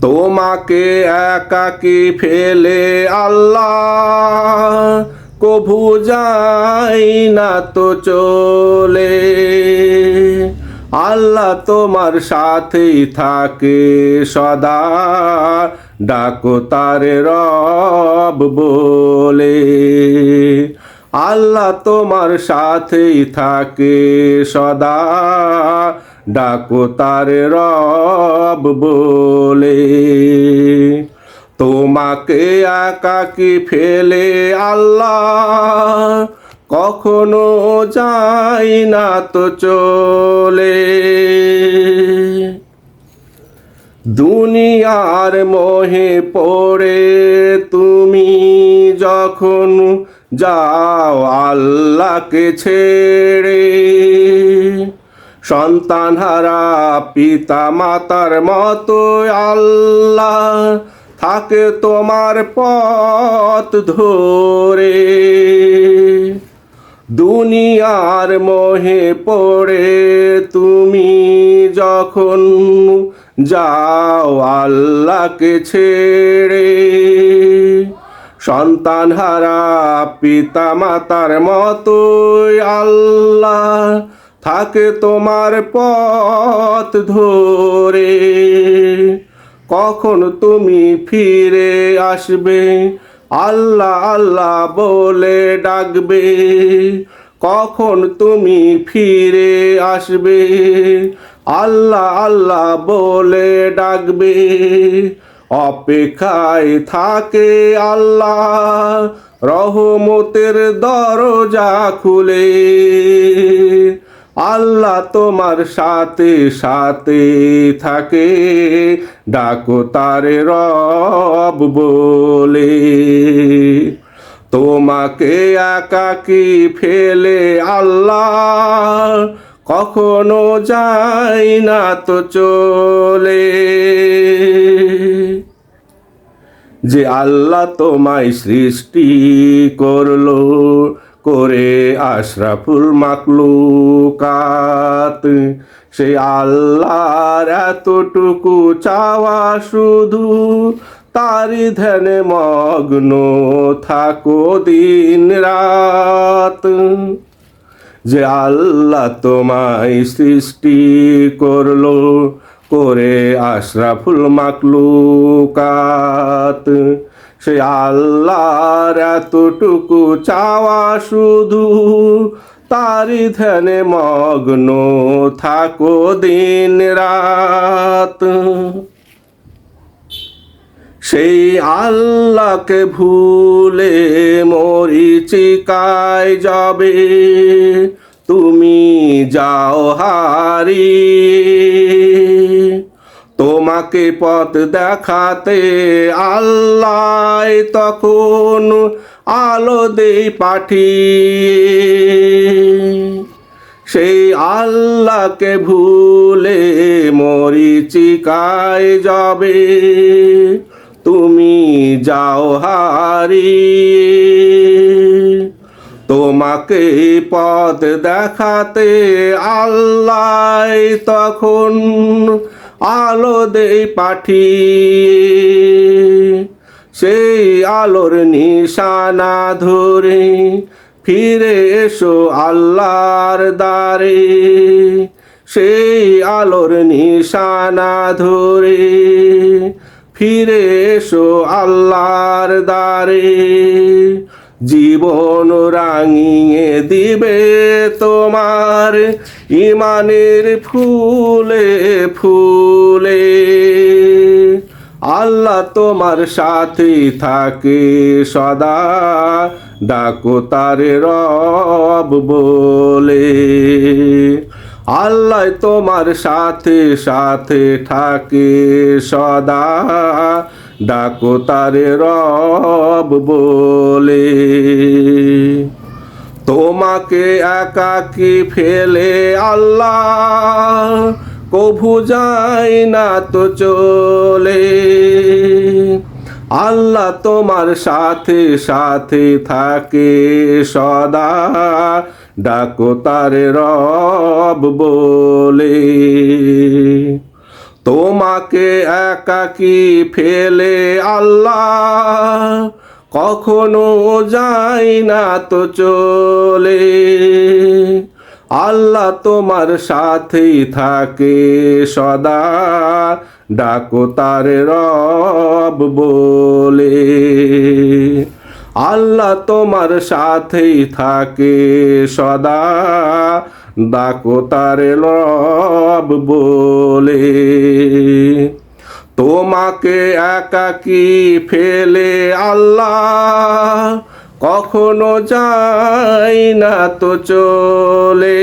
তোমাকে একাকী ফেলে আল্লাহ কভু যাই না তো চলে। আল্লাহ তোমার সাথেই থাকে সদা, ডাকো তারে রব বলে। আল্লাহ তোমার সাথেই থাকে সদা, ডাকো তারে রব বলে। তোমাকে একাকী ফেলে আল্লাহ কখনো যাই না তো চলে। দুনিয়ার মোহে পড়ে তুমি যখন যাও আল্লাহকে ছেড়ে, সন্তানহারা পিতা মাতার মতো আল্লাহ থাকে তোমার পথ ধরে। দুনিয়ার মোহে পড়ে তুমি যখন যাও আল্লাহকে ছেড়ে, সন্তানহারা পিতা মাতার মতোই আল্লাহ থাকে তোমার পথ ধরে। কখন তুমি ফিরে আসবে আল্লাহ আল্লাহ বলে ডাকবে, কখন তুমি ফিরে আসবে আল্লাহ আল্লাহ বলে ডাকবে। অপেক্ষায় থাকে আল্লাহ রহমতের দরজা খুলে। আল্লাহ তোমার সাথে সাথে থাকে, ডাকো তারে রব বলে। তোমাকে একাকী ফেলে আল্লাহ কখনো যাই না তো চলে। যে আল্লাহ তোমায় সৃষ্টি করলো করে আশরাফুল মাকলুকাত, সে আল্লাহর এতটুকু চাওয়া শুধু তারি ধ্যানে মগ্ন থাকো দিন রাত। যে আল্লাহ তোমায় সৃষ্টি করলো করে আশরাফুল মাকলুকাত, সে আল্লাহর এতটুকু চাওয়া শুধু তারি ধ্যানে মগ্ন থাকো দিন রাত। সেই আল্লাহকে ভুলে মরিচিকায় যাবে তুমি যাও হারিয়ে। তোমাকে পথ দেখাতে আল্লাহ তখন আলো দেই পাঠিয়ে। সেই আল্লাহকে ভুলে মরিচিকায় যাবে তুমি যাও হারিয়ে। তোমাকে পথ দেখাতে আল্লাহ তখন আলো দেই পাঠিয়ে। সেই আলোর নিশানা ধরে ফিরে এসো আল্লাহর দ্বারে। সেই আলোর নিশানা ধরে ফিরে এসো আল্লাহর দ্বারে। জীবন রাঙিয়ে দিবে তোমার ইমানের ফুলে ফুলে। আল্লাহ তোমার সাথে থাকে সদা, ডাকো তারে রব বলে। আল্লাহ তোমার সাথে সাথে থাকে সদা, ডাকো তারে রব বলে। তোমাকে একাকী ফেলে আল্লাহ কভু যাই না তো চলে। আল্লাহ তোমার সাথে সাথে থাকে সদা, ডাকো তারে রব বলে। তোমাকে একাকী ফেলে আল্লাহ কখনো যায় না তো চলে। আল্লাহ তোমার সাথেই থাকে সদা, ডাকো তার রব বলে। আল্লাহ তোমার সাথেই থাকে সদা, ডাকো তার রব বলে। তোমাকে একাকী ফেলে আল্লাহ কখনো যায় না তো চলে।